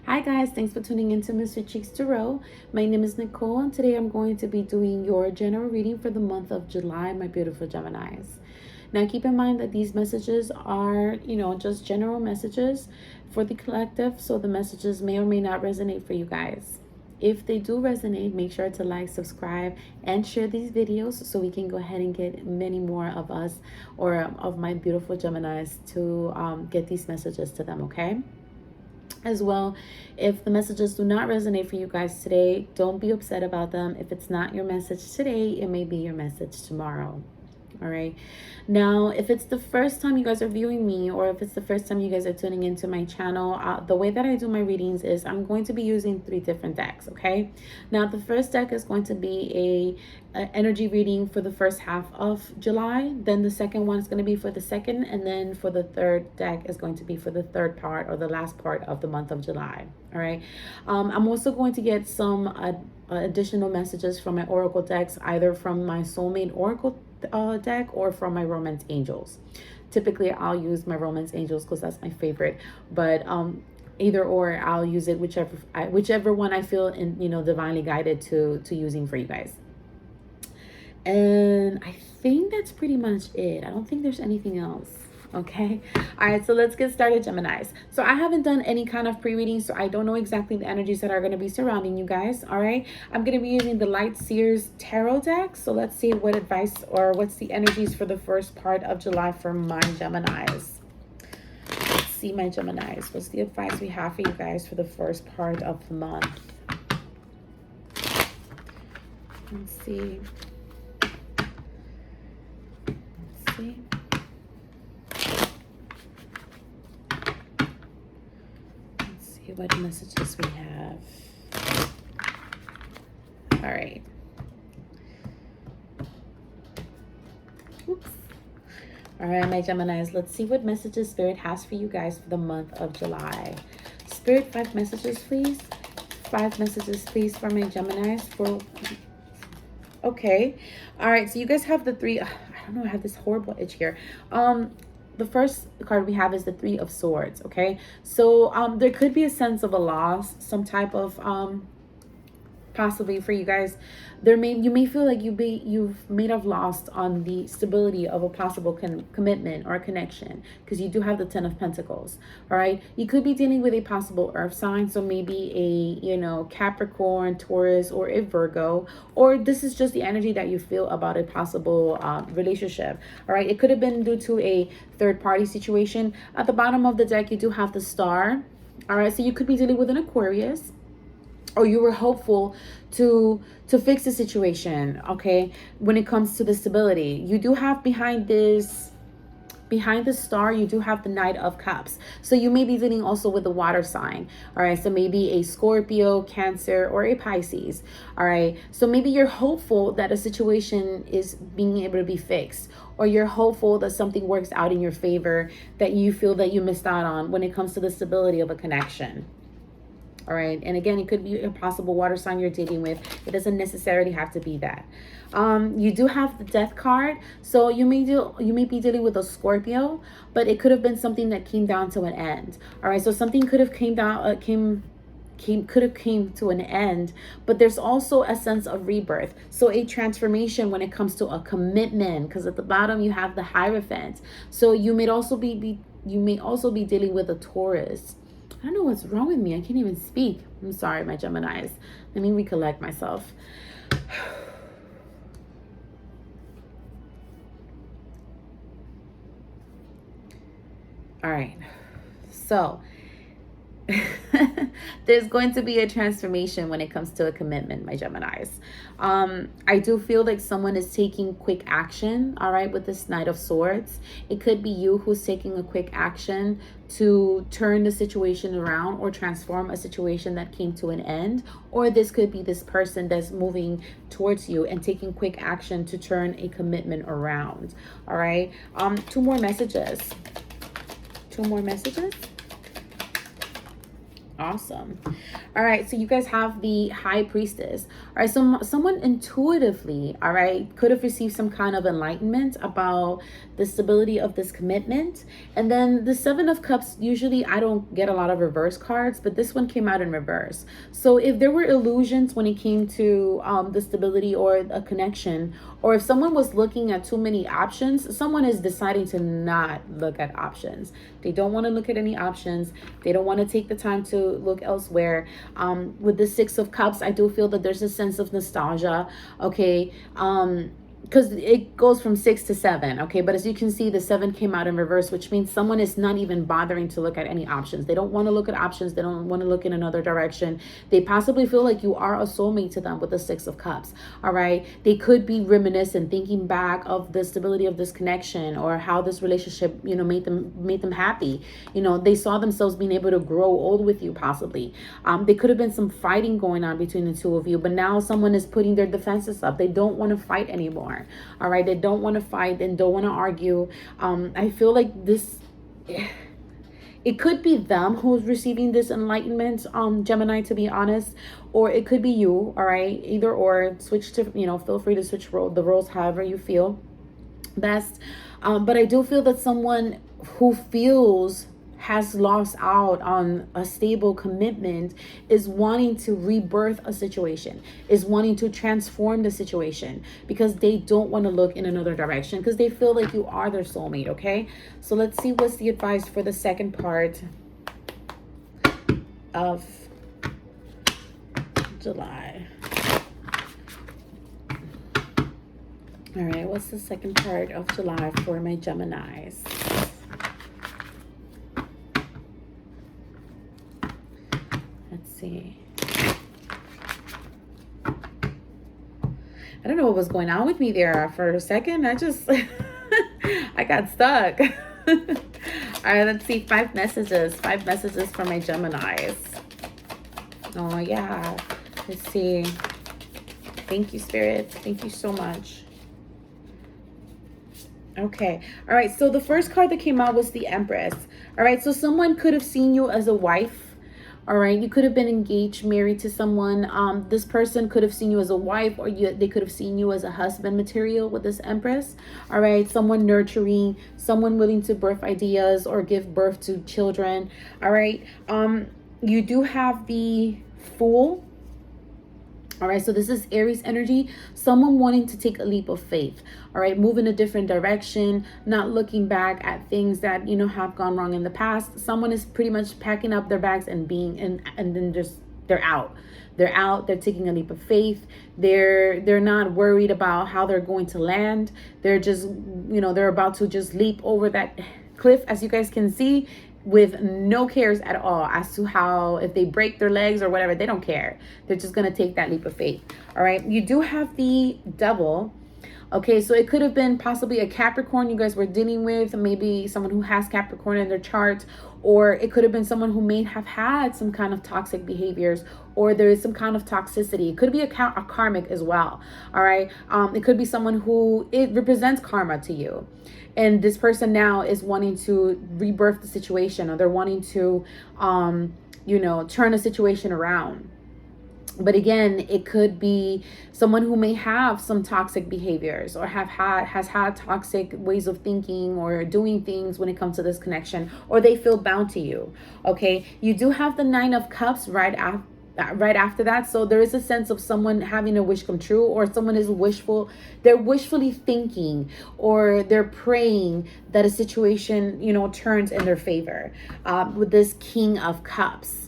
Hi guys, thanks for tuning into Sweetcheekz Tarot. My name is Nicole and today I'm going to be doing your general reading for the month of July, my beautiful Geminis. Now keep in mind that these messages are, just general messages for the collective, so the messages may or may not resonate for you guys. If they do resonate, make sure to like, subscribe, and share these videos so we can go ahead and get many more of us or of my beautiful Geminis to get these messages to them, okay? As well, if the messages do not resonate for you guys today, don't be upset about them. If it's not your message today, it may be your message tomorrow. All right. Now, if it's the first time you guys are viewing me, or if it's the first time you guys are tuning into my channel, the way that I do my readings is I'm going to be using 3 different decks. Okay. Now, the first deck is going to be a energy reading for the first half of July. Then the second one is going to be for the second, and then for the third deck is going to be for the third part or the last part of the month of July. All right. I'm also going to get some additional messages from my oracle decks, either from my soulmate oracle deck or from my romance angels. Typically I'll use my romance angels because that's my favorite, but either or I'll use it whichever one I feel in divinely guided to using for you guys. And I think that's pretty much it. I don't think there's anything else. Okay. All right. So let's get started, Geminis. So I haven't done any kind of pre-reading, so I don't know exactly the energies that are going to be surrounding you guys. All right. I'm going to be using the Light Seers Tarot deck. So let's see what advice or what's the energies for the first part of July for my Geminis. Let's see, my Geminis. What's the advice we have for you guys for the first part of the month? Let's see. Let's see. What messages we have. All right. Oops. All right, my Geminis, let's see what messages Spirit has for you guys for the month of July. Spirit, 5 messages, please. 5 messages, please, for my Geminis. Okay. All right, so you guys have the 3. I don't know, I have this horrible itch here. The first card we have is the 3 of Swords. Okay, so there could be a sense of a loss, some type of possibly for you guys. You may feel like you've made have lost on the stability of a possible commitment or a connection, because you do have the 10 of Pentacles. All right, you could be dealing with a possible earth sign, so maybe a Capricorn, Taurus, or a Virgo, or this is just the energy that you feel about a possible relationship. All right, it could have been due to a third party situation. At the bottom of the deck, you do have the Star. All right, so you could be dealing with an Aquarius, or you were hopeful to fix the situation. Okay, when it comes to the stability, you do have behind the Star, you do have the Knight of Cups. So you may be dealing also with the water sign. All right, so maybe a Scorpio, Cancer, or a Pisces. All right, so maybe you're hopeful that a situation is being able to be fixed, or you're hopeful that something works out in your favor that you feel that you missed out on when it comes to the stability of a connection. All right, and again, it could be a possible water sign you're dealing with. It doesn't necessarily have to be that. You do have the Death card, so you may be dealing with a Scorpio, but it could have been something that came down to an end. All right, so something could have came to an end, but there's also a sense of rebirth, so a transformation when it comes to a commitment, because at the bottom you have the Hierophant. So you may also be dealing with a Taurus. I don't know what's wrong with me. I can't even speak. I'm sorry, my Geminis. Let me recollect myself. All right. So there's going to be a transformation when it comes to a commitment, my Geminis. I do feel like someone is taking quick action, all right, with this Knight of Swords. It could be you who's taking a quick action to turn the situation around or transform a situation that came to an end, or this could be this person that's moving towards you and taking quick action to turn a commitment around. All right, 2 more messages. 2 more messages. Awesome. All right, so you guys have the High Priestess. All right, so someone intuitively, all right, could have received some kind of enlightenment about the stability of this commitment. And then the Seven of Cups, usually I don't get a lot of reverse cards, but this one came out in reverse. So if there were illusions when it came to the stability or a connection, or if someone was looking at too many options, someone is deciding to not look at options. They don't want to look at any options. They don't want to take the time to look elsewhere. With the Six of Cups, I do feel that there's a sense of nostalgia. Okay. Because it goes from 6 to 7, okay? But as you can see, the 7 came out in reverse, which means someone is not even bothering to look at any options. They don't want to look at options. They don't want to look in another direction. They possibly feel like you are a soulmate to them with the Six of Cups, all right? They could be reminiscent, thinking back of the stability of this connection or how this relationship, you know, made them happy. You know, they saw themselves being able to grow old with you, possibly. There could have been some fighting going on between the two of you, but now someone is putting their defenses up. They don't want to fight anymore. All right, they don't want to fight and don't want to argue. I feel like this, it could be them who's receiving this enlightenment, Gemini, to be honest, or it could be you. All right, either or. Switch to, you know, feel free to switch the roles however you feel best. But I do feel that someone who feels has lost out on a stable commitment is wanting to rebirth a situation, is wanting to transform the situation, because they don't want to look in another direction, because they feel like you are their soulmate. Okay, so let's see what's the advice for the second part of July. All right, what's the second part of July for my Geminis? Let's see. I don't know what was going on with me there for a second. I just, I got stuck. All right, let's see. 5 messages. 5 messages for my Geminis. Oh, yeah. Let's see. Thank you, Spirit. Thank you so much. Okay. All right. So the first card that came out was the Empress. All right. So someone could have seen you as a wife. All right. You could have been engaged, married to someone. This person could have seen you as a wife, or they could have seen you as a husband material with this Empress. All right. Someone nurturing, someone willing to birth ideas or give birth to children. All right. You do have the Fool. All right, so this is Aries energy, someone wanting to take a leap of faith, all right, move in a different direction, not looking back at things that, you know, have gone wrong in the past. Someone is pretty much packing up their bags and then just, they're out. They're out, they're taking a leap of faith. They're not worried about how they're going to land. They're just, you know, they're about to just leap over that cliff, as you guys can see, with no cares at all as to how, if they break their legs or whatever, they don't care. They're just going to take that leap of faith. All right. You do have the Devil. Okay. So it could have been possibly a Capricorn you guys were dealing with, maybe someone who has Capricorn in their chart, or it could have been someone who may have had some kind of toxic behaviors, or there is some kind of toxicity. It could be a karmic as well. All right. It could be someone who, it represents karma to you. And this person now is wanting to rebirth the situation, or they're wanting to, you know, turn a situation around. But again, it could be someone who may have some toxic behaviors, or has had toxic ways of thinking or doing things when it comes to this connection, or they feel bound to you. Okay. You do have the 9 of Cups right after that. So there is a sense of someone having a wish come true, or someone is wishful. They're wishfully thinking, or they're praying that a situation, you know, turns in their favor, with this King of Cups.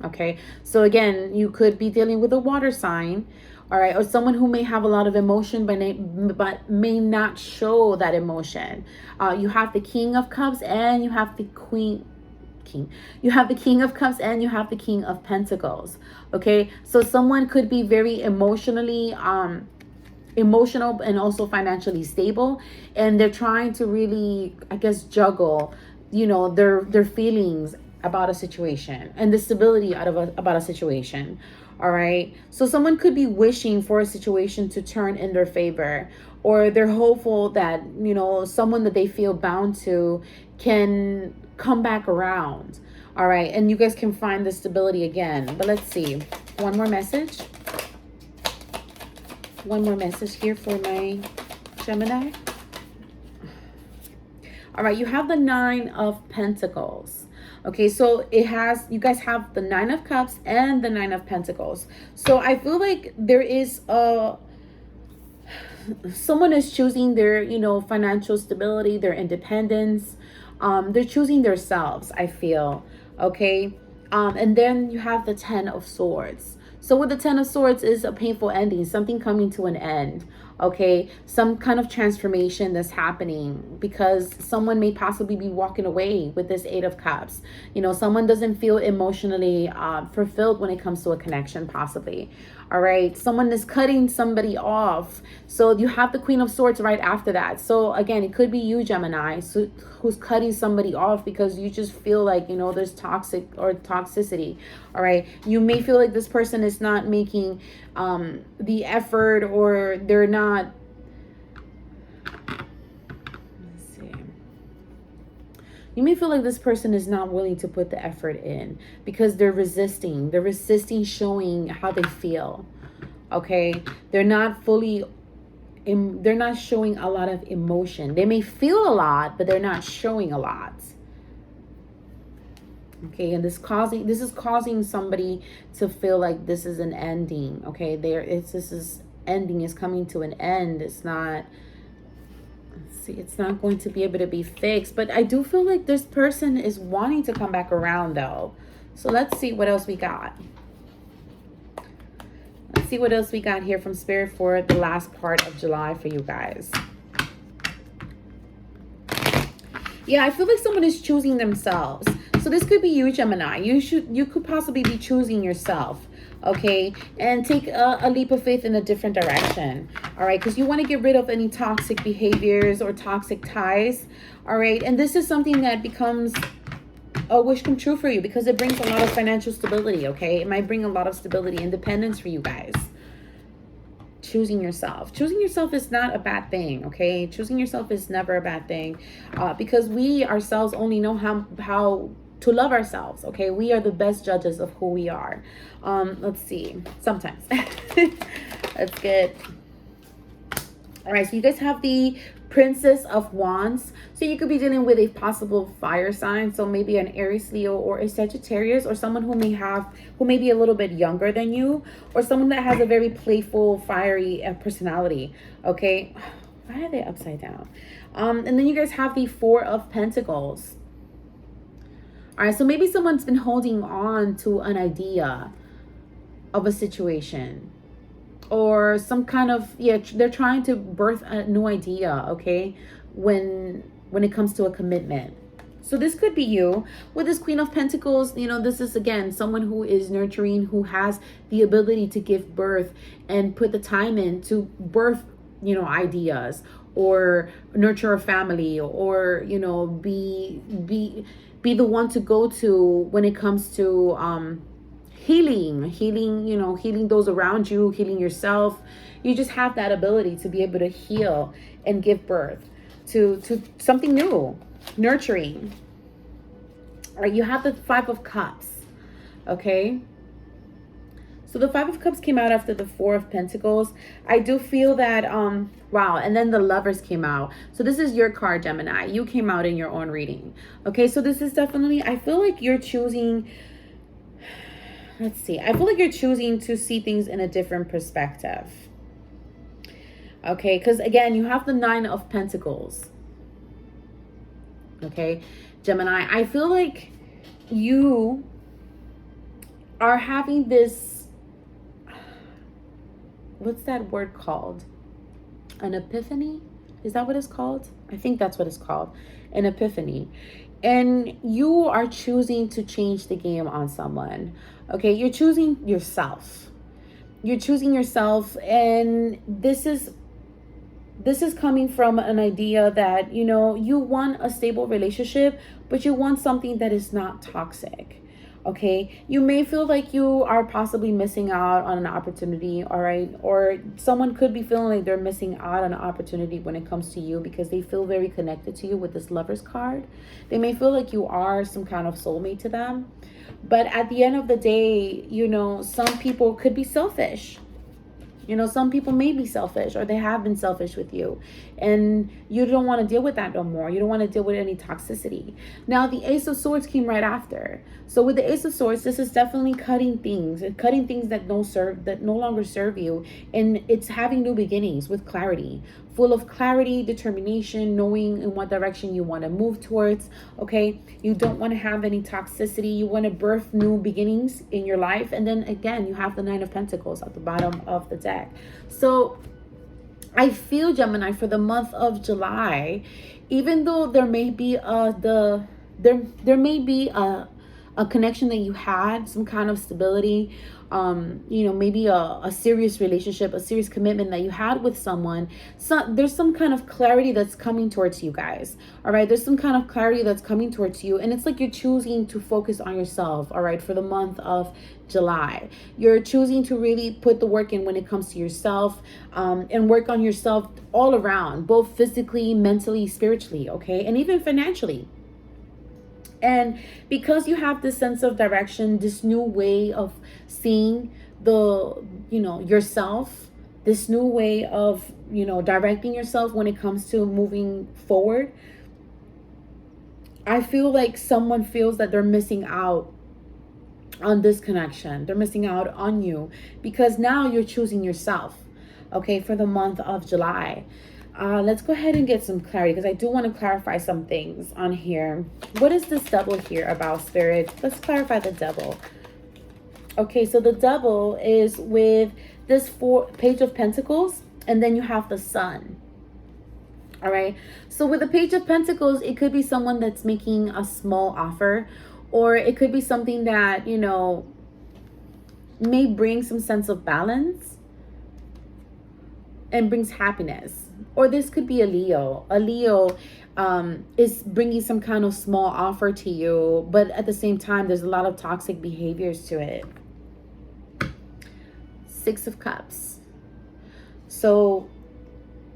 Okay. So again, you could be dealing with a water sign. All right. Or someone who may have a lot of emotion, but may not show that emotion. You have the King of Cups, and you have the You have the King of Cups, and you have the King of Pentacles. Okay. So someone could be very emotional and also financially stable, and they're trying to really, I guess, juggle, you know, their feelings about a situation and the stability about a situation. All right. So someone could be wishing for a situation to turn in their favor, or they're hopeful that, you know, someone that they feel bound to can come back around. All right, and you guys can find the stability again. But let's see. One more message. One more message here for my Gemini. All right, you have the 9 of Pentacles. Okay, so you guys have the 9 of Cups and the 9 of Pentacles. So I feel like there is someone is choosing their, you know, financial stability, their independence. They're choosing themselves, I feel. Okay. And then you have the 10 of Swords. So with the 10 of Swords is a painful ending, something coming to an end. Okay, some kind of transformation that's happening because someone may possibly be walking away with this 8 of Cups. You know, someone doesn't feel emotionally fulfilled when it comes to a connection, possibly. All right, someone is cutting somebody off. So you have the Queen of Swords right after that. So again, it could be you, Gemini, who's cutting somebody off because you just feel like, you know, there's toxicity. All right, you may feel like this person is not making the effort, or they're not, let's see, you may feel like this person is not willing to put the effort in because they're resisting showing how they feel. Okay, they're not showing a lot of emotion. They may feel a lot, but they're not showing a lot. Okay, and this is causing somebody to feel like this is an ending. Okay, ending is coming to an end. It's not, let's see, it's not going to be able to be fixed. But I do feel like this person is wanting to come back around though. So let's see what else we got. Let's see what else we got here from Spirit for the last part of July for you guys. Yeah, I feel like someone is choosing themselves. So this could be you, Gemini. You could possibly be choosing yourself, okay? And take a leap of faith in a different direction, all right? Because you want to get rid of any toxic behaviors or toxic ties, all right? And this is something that becomes a wish come true for you because it brings a lot of financial stability, okay? It might bring a lot of stability, independence for you guys. Choosing yourself is not a bad thing, okay? Choosing yourself is never a bad thing because we ourselves only know how to love ourselves, okay? We are the best judges of who we are. Let's see, sometimes. Let's get, all right, so you guys have the Princess of Wands. So you could be dealing with a possible fire sign, so maybe an Aries, Leo, or a Sagittarius, or someone who may be a little bit younger than you, or someone that has a very playful, fiery personality, okay? Why are they upside down? And then you guys have the 4 of Pentacles. All right, so maybe someone's been holding on to an idea of a situation, or some kind of, yeah, they're trying to birth a new idea, okay, when it comes to a commitment. So this could be you with this Queen of Pentacles. You know, this is again someone who is nurturing, who has the ability to give birth and put the time in to birth, you know, ideas, or nurture a family, or, you know, be the one to go to when it comes to healing, you know, healing those around you, healing yourself. You just have that ability to be able to heal and give birth to something new, nurturing. All right, you have the 5 of Cups, okay? So the 5 of Cups came out after the 4 of Pentacles. I do feel that, wow, and then the Lovers came out. So this is your card, Gemini. You came out in your own reading, okay? So this is definitely, I feel like you're choosing, let's see, I feel like you're choosing to see things in a different perspective. Okay, because again, you have the 9 of Pentacles. Okay, Gemini, I feel like you are having this, what's that word called? An epiphany? Is that what it's called? I think that's what it's called. An epiphany. And you are choosing to change the game on someone. Okay, you're choosing yourself. You're choosing yourself, and this is coming from an idea that, you know, you want a stable relationship, but you want something that is not toxic. Okay, you may feel like you are possibly missing out on an opportunity, all right? Or someone could be feeling like they're missing out on an opportunity when it comes to you because they feel very connected to you with this Lover's card. They may feel like you are some kind of soulmate to them. But at the end of the day, you know, some people could be selfish. You know, some people may be selfish or they have been selfish with you, and you don't want to deal with that no more. You don't want to deal with any toxicity. Now, the Ace of Swords came right after. So with the Ace of Swords, this is definitely cutting things that no longer serve you, and it's having new beginnings with clarity, full of clarity, determination, knowing in what direction you want to move towards. Okay, you don't want to have any toxicity. You want to birth new beginnings in your life. And then again, you have the Nine of Pentacles at the bottom of the deck. So I feel, Gemini, for the month of July, even though there may be there may be a connection that you had, some kind of stability, you know, maybe a serious relationship, a serious commitment that you had with someone. So there's some kind of clarity that's coming towards you guys. All right, there's some kind of clarity that's coming towards you, and it's like you're choosing to focus on yourself. All right, for the month of July, you're choosing to really put the work in when it comes to yourself, and work on yourself all around, both physically, mentally, spiritually, okay, and even financially. And because you have this sense of direction, this new way of seeing you know, yourself, this new way of, you know, directing yourself when it comes to moving forward, I feel like someone feels that they're missing out on this connection. They're missing out on you because now you're choosing yourself, okay, for the month of July. Let's go ahead and get some clarity because I do want to clarify some things on here. What is this Devil here about, Spirit? Let's clarify the Devil. Okay, so the Devil is with this Page of Pentacles, and then you have the Sun. All right, so with the Page of Pentacles, it could be someone that's making a small offer, or it could be something that, you know, may bring some sense of balance and brings happiness. Or this could be a Leo. A Leo is bringing some kind of small offer to you, but at the same time, there's a lot of toxic behaviors to it. Six of Cups. So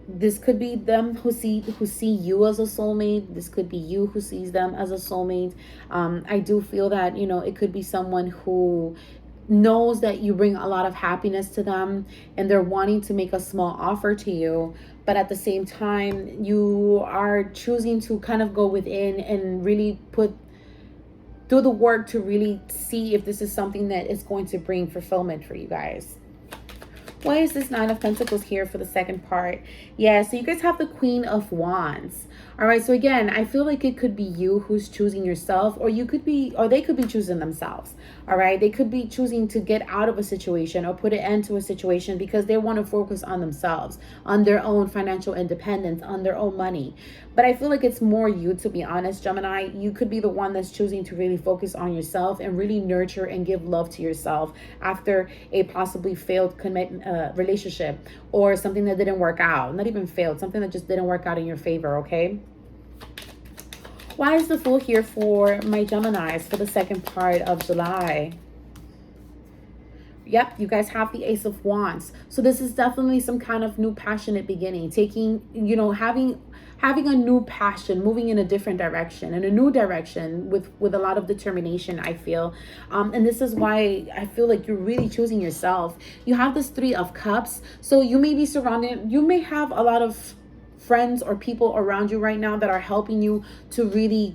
this could be them who see you as a soulmate. This could be you who sees them as a soulmate. I do feel that, you know, it could be someone who knows that you bring a lot of happiness to them and they're wanting to make a small offer to you, but at the same time you are choosing to kind of go within and really do the work to really see if this is something that is going to bring fulfillment for you guys. Why is this Nine of Pentacles here for the second part? Yeah, so you guys have the Queen of Wands. All right, so again, I feel like it could be you who's choosing yourself, or they could be choosing themselves. All right, they could be choosing to get out of a situation or put an end to a situation because they want to focus on themselves, on their own financial independence, on their own money. But I feel like it's more you, to be honest, Gemini. You could be the one that's choosing to really focus on yourself and really nurture and give love to yourself after a possibly failed relationship or something that didn't work out. Not even failed, something that just didn't work out in your favor, okay? Why is the Fool here for my Geminis for the second part of July? Yep, you guys have the Ace of Wands. So this is definitely some kind of new passionate beginning, taking, you know, having a new passion, moving in a different direction, in a new direction with a lot of determination, I feel. And this is why I feel like you're really choosing yourself. You have this Three of Cups. So you may be surrounded, you may have a lot of friends or people around you right now that are helping you to really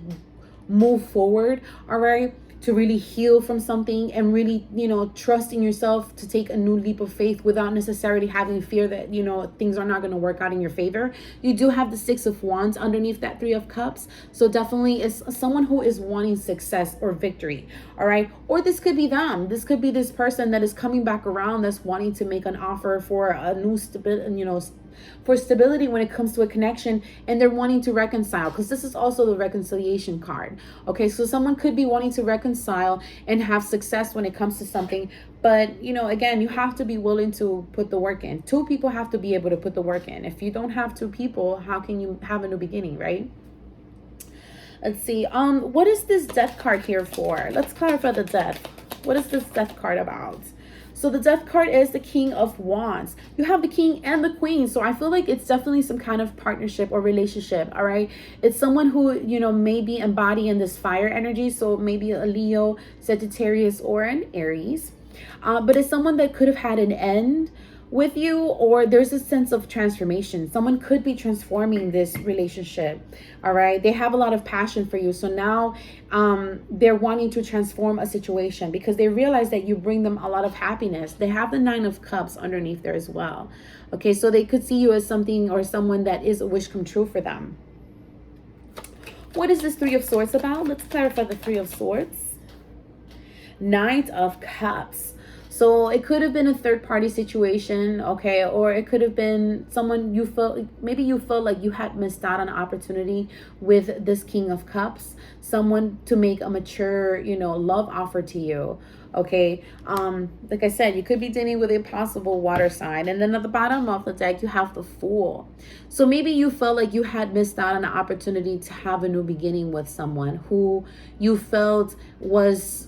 move forward, all right? To really heal from something and really, you know, trusting yourself to take a new leap of faith without necessarily having fear that, you know, things are not going to work out in your favor. You do have the Six of Wands underneath that Three of Cups. So definitely it's someone who is wanting success or victory. All right. Or this could be them. This could be this person that is coming back around that's wanting to make an offer for a new stability, you know, for stability when it comes to a connection, and they're wanting to reconcile, because this is also the reconciliation card. Okay, so someone could be wanting to reconcile and have success when it comes to something, but you know, again, you have to be willing to put the work in. Two people have to be able to put the work in. If you don't have two people, how can you have a new beginning, right? Let's see. What is this death card here for? Let's clarify the death. What is this death card about? So the death card is the King of Wands. You have the King and the Queen. So I feel like it's definitely some kind of partnership or relationship, all right? It's someone who, you know, may be embodying this fire energy. So maybe a Leo, Sagittarius, or an Aries. But it's someone that could have had an end with you, or there's a sense of transformation. Someone could be transforming this relationship, all right? They have a lot of passion for you. So now they're wanting to transform a situation because they realize that you bring them a lot of happiness. They have the Nine of Cups underneath there as well. Okay, so they could see you as something or someone that is a wish come true for them. What is this Three of Swords about? Let's clarify the Three of Swords. Knight of Cups. So it could have been a third party situation, okay? Or it could have been someone you felt, maybe you felt like you had missed out on an opportunity with this King of Cups. Someone to make a mature, you know, love offer to you, okay? Like I said, you could be dealing with a possible water sign. And then at the bottom of the deck, you have the Fool. So maybe you felt like you had missed out on an opportunity to have a new beginning with someone who you felt was,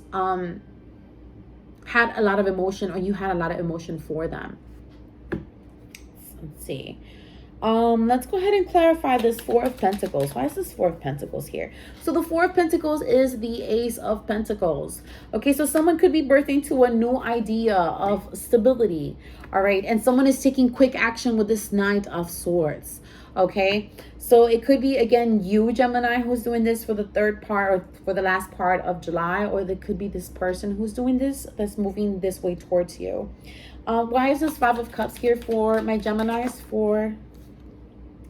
had a lot of emotion, or you had a lot of emotion for them. Let's see. Let's go ahead and clarify this Four of Pentacles. Why is this Four of Pentacles here? So the Four of Pentacles is the Ace of Pentacles. Okay, so someone could be birthing to a new idea of stability. All right, and someone is taking quick action with this Knight of Swords. Okay, so it could be, again, you, Gemini, who's doing this for the third part or for the last part of July, or there could be this person who's doing this, that's moving this way towards you. Why is this Five of Cups here for my Geminis for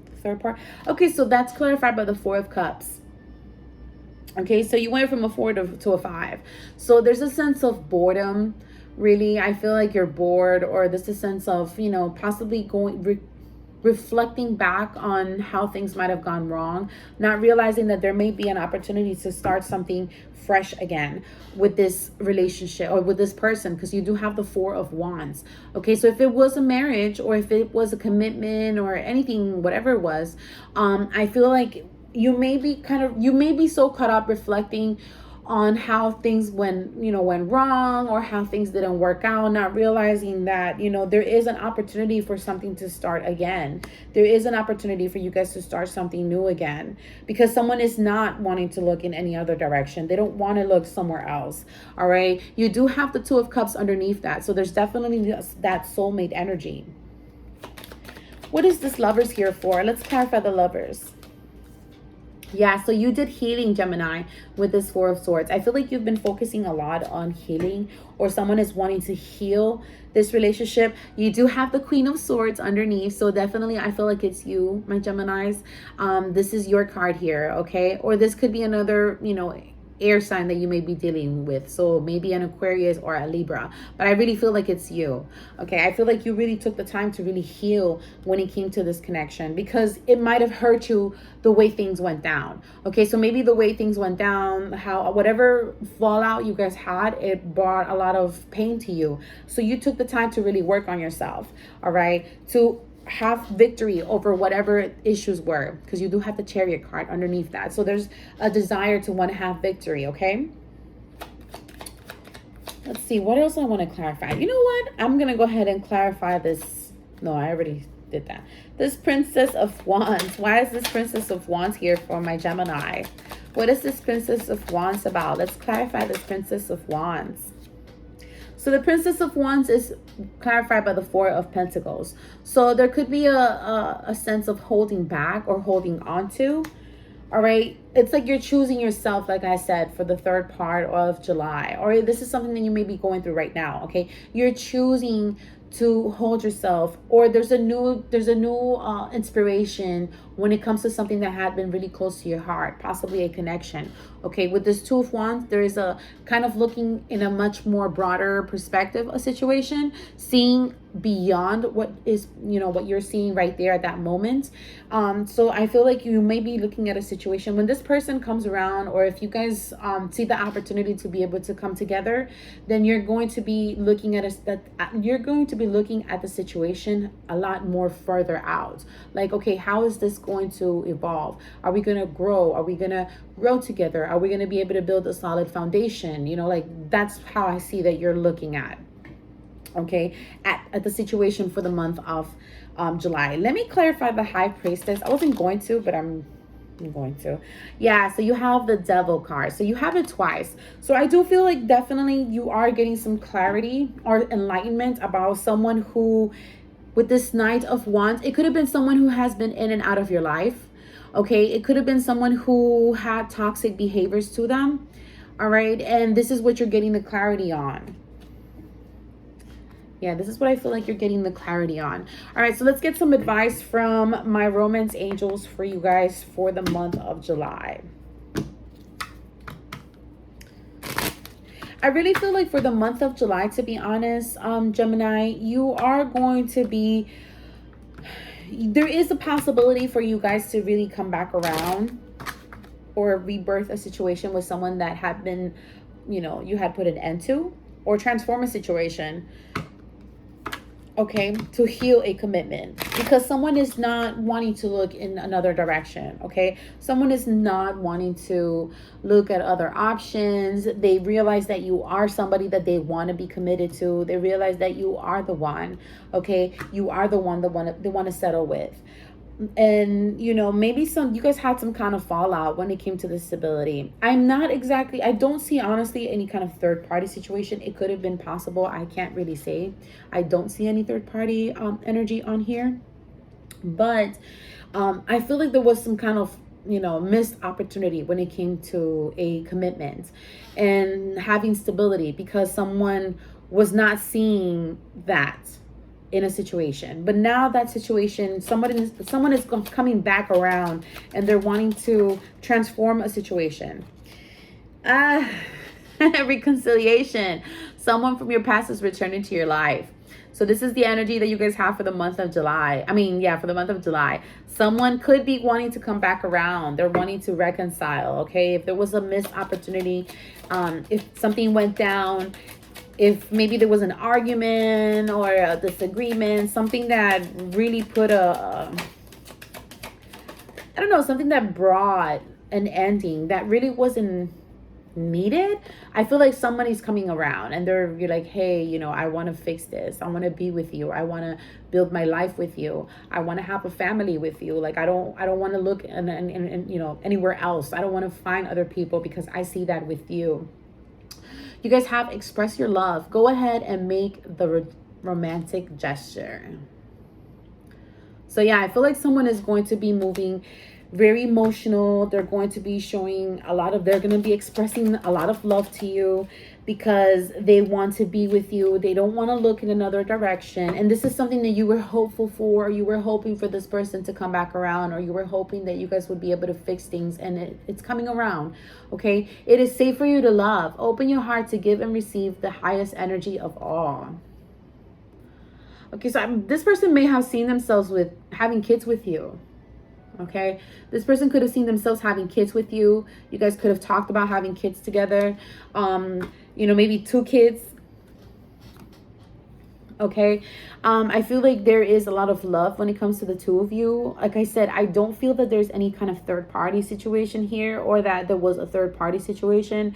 the third part? Okay, so that's clarified by the Four of Cups. Okay, so you went from a 4 to a 5. So there's a sense of boredom, really. I feel like you're bored, or there's a sense of, you know, possibly reflecting back on how things might have gone wrong, not realizing that there may be an opportunity to start something fresh again with this relationship or with this person, because you do have the Four of Wands. Okay, so if it was a marriage, or if it was a commitment or anything, whatever it was, I feel like you may be so caught up reflecting on how things went wrong, or how things didn't work out, not realizing that, you know, there is an opportunity for something to start again. There is an opportunity for you guys to start something new again, because someone is not wanting to look in any other direction. They don't want to look somewhere else. All right, you do have the Two of Cups underneath that, so there's definitely that soulmate energy. What is this Lovers here for? Let's clarify the Lovers. Yeah, so you did healing, Gemini, with this Four of Swords. I feel like you've been focusing a lot on healing, or someone is wanting to heal this relationship. You do have the Queen of Swords underneath, so definitely I feel like it's you, my Geminis. This is your card here, okay? Or this could be another, you know, air sign that you may be dealing with, so maybe an Aquarius or a Libra, but I really feel like it's you. Okay, I feel like you really took the time to really heal when it came to this connection, because it might have hurt you the way things went down. Okay, so maybe the way things went down, how whatever fallout you guys had, it brought a lot of pain to you, so you took the time to really work on yourself, all right, to have victory over whatever issues were, because you do have the Chariot card underneath that. So there's a desire to want to have victory. Okay, let's see what else I want to clarify. You know what, I'm gonna go ahead and clarify this. No, I already did that. This Princess of Wands. Why is this Princess of Wands here for my Gemini? What is this Princess of Wands about? Let's clarify this Princess of Wands. So the Princess of Wands is clarified by the Four of Pentacles. So there could be a sense of holding back or holding on to. All right. It's like you're choosing yourself, like I said, for the third part of July. Or this is something that you may be going through right now. Okay. You're choosing to hold yourself, or there's a new inspiration when it comes to something that had been really close to your heart, possibly a connection. Okay, with this Two of Wands, there is a kind of looking in a much more broader perspective a situation, seeing beyond what is, you know, what you're seeing right there at that moment. So I feel like you may be looking at a situation when this person comes around, or if you guys see the opportunity to be able to come together, then you're going to be looking at the situation a lot more further out. Like, okay, how is this going to evolve? Are we going to grow? Are we going to grow together? Are we going to be able to build a solid foundation? You know, like, that's how I see that you're looking at, okay, at the situation for the month of July. Let me clarify the High Priestess. I wasn't going to, but I'm going to. Yeah, so you have the Devil card. So you have it twice. So I do feel like definitely you are getting some clarity or enlightenment about someone who, with this Knight of Wands, it could have been someone who has been in and out of your life. Okay, it could have been someone who had toxic behaviors to them. All right, and this is what you're getting the clarity on. Yeah, this is what I feel like you're getting the clarity on. All right, so let's get some advice from my romance angels for you guys for the month of July. I really feel like for the month of July, to be honest, Gemini, you are going to be... There is a possibility for you guys to really come back around or rebirth a situation with someone that had been, you know, you had put an end to, or transform a situation, okay, to heal a commitment, because someone is not wanting to look in another direction. Okay, someone is not wanting to look at other options. They realize that you are somebody that they want to be committed to. They realize that you are the one. Okay, you are the one that they want to settle with. And you know, maybe you guys had some kind of fallout when it came to the stability. I don't see honestly any kind of third party situation. It could have been possible, I can't really say. I don't see any third party energy on here, but I feel like there was some kind of, you know, missed opportunity when it came to a commitment and having stability, because someone was not seeing that in a situation. But now that situation, someone is coming back around and they're wanting to transform a situation. Reconciliation. Someone from your past is returning to your life. So this is the energy that you guys have for the month of July. I mean, yeah, for the month of July. Someone could be wanting to come back around. They're wanting to reconcile, okay? If there was a missed opportunity, if something went down, if maybe there was an argument or a disagreement, something that really put something that brought an ending that really wasn't needed. I feel like somebody's coming around and you're like, hey, you know, I want to fix this. I want to be with you. I want to build my life with you. I want to have a family with you. Like, I don't want to look and you know, anywhere else. I don't want to find other people, because I see that with you. You guys have expressed your love. Go ahead and make the romantic gesture. So yeah, I feel like someone is going to be moving very emotional. They're going to be showing they're going to be expressing a lot of love to you, because they want to be with you. They don't want to look in another direction. And this is something that you were hopeful for. You were hoping for this person to come back around, or you were hoping that you guys would be able to fix things, and it's coming around. Okay, it is safe for you to love. Open your heart to give and receive the highest energy of all. Okay, so this person may have seen themselves with having kids with you. Okay, this person could have seen themselves having kids with you. You guys could have talked about having kids together. You know, maybe 2 kids. Okay, I feel like there is a lot of love when it comes to the 2 of you. Like I said, I don't feel that there's any kind of third party situation here, or that there was a third party situation.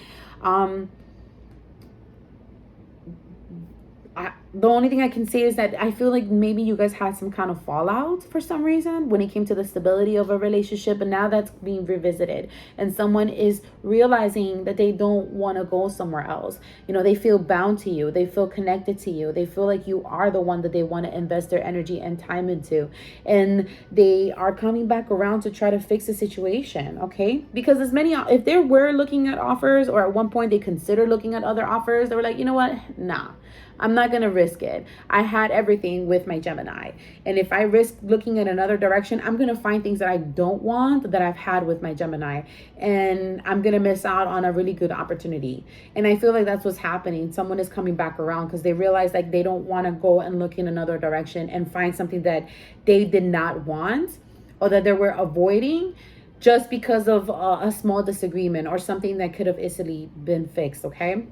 The only thing I can say is that I feel like maybe you guys had some kind of fallout for some reason when it came to the stability of a relationship, and now that's being revisited, and someone is realizing that they don't want to go somewhere else. You know, they feel bound to you. They feel connected to you. They feel like you are the one that they want to invest their energy and time into, and they are coming back around to try to fix the situation. Okay, because if they were looking at offers, or at one point they considered looking at other offers, they were like, you know what, nah, I'm not going to risk it. I had everything with my Gemini. And if I risk looking in another direction, I'm going to find things that I don't want that I've had with my Gemini. And I'm going to miss out on a really good opportunity. And I feel like that's what's happening. Someone is coming back around because they realize like they don't want to go and look in another direction and find something that they did not want or that they were avoiding. just because of a small disagreement or something that could have easily been fixed, okay?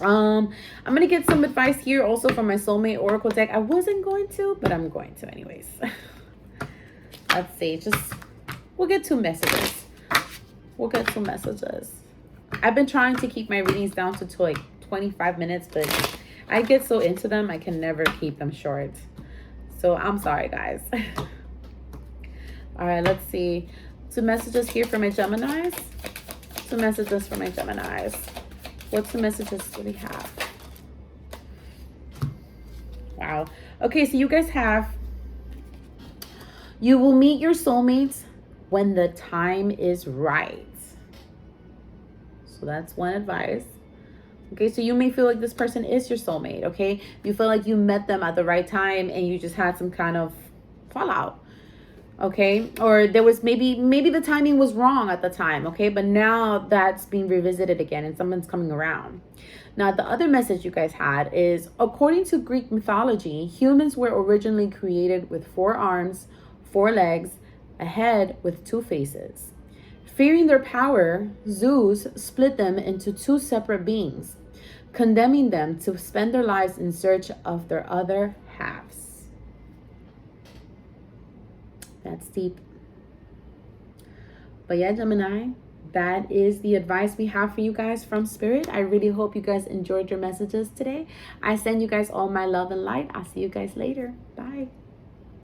I'm gonna get some advice here also from my soulmate oracle deck. I wasn't going to, but I'm going to anyways. Let's see, we'll get 2 messages. We'll get 2 messages. I've been trying to keep my readings down to like 25 minutes, but I get so into them, I can never keep them short. So I'm sorry, guys. All right, let's see. 2 messages here for my Geminis. 2 messages for my Geminis. What 2 messages do we have? Wow. Okay, so you guys have, you will meet your soulmates when the time is right. So that's one advice. Okay, so you may feel like this person is your soulmate, okay? You feel like you met them at the right time and you just had some kind of fallout, okay? Or there was maybe the timing was wrong at the time, okay? But now that's being revisited again and someone's coming around. Now, the other message you guys had is, according to Greek mythology, humans were originally created with 4 arms, 4 legs, a head with 2 faces. Fearing their power, Zeus split them into 2 separate beings, condemning them to spend their lives in search of their other halves. That's deep. But yeah, Gemini, that is the advice we have for you guys from Spirit. I really hope you guys enjoyed your messages today. I send you guys all my love and light. I'll see you guys later.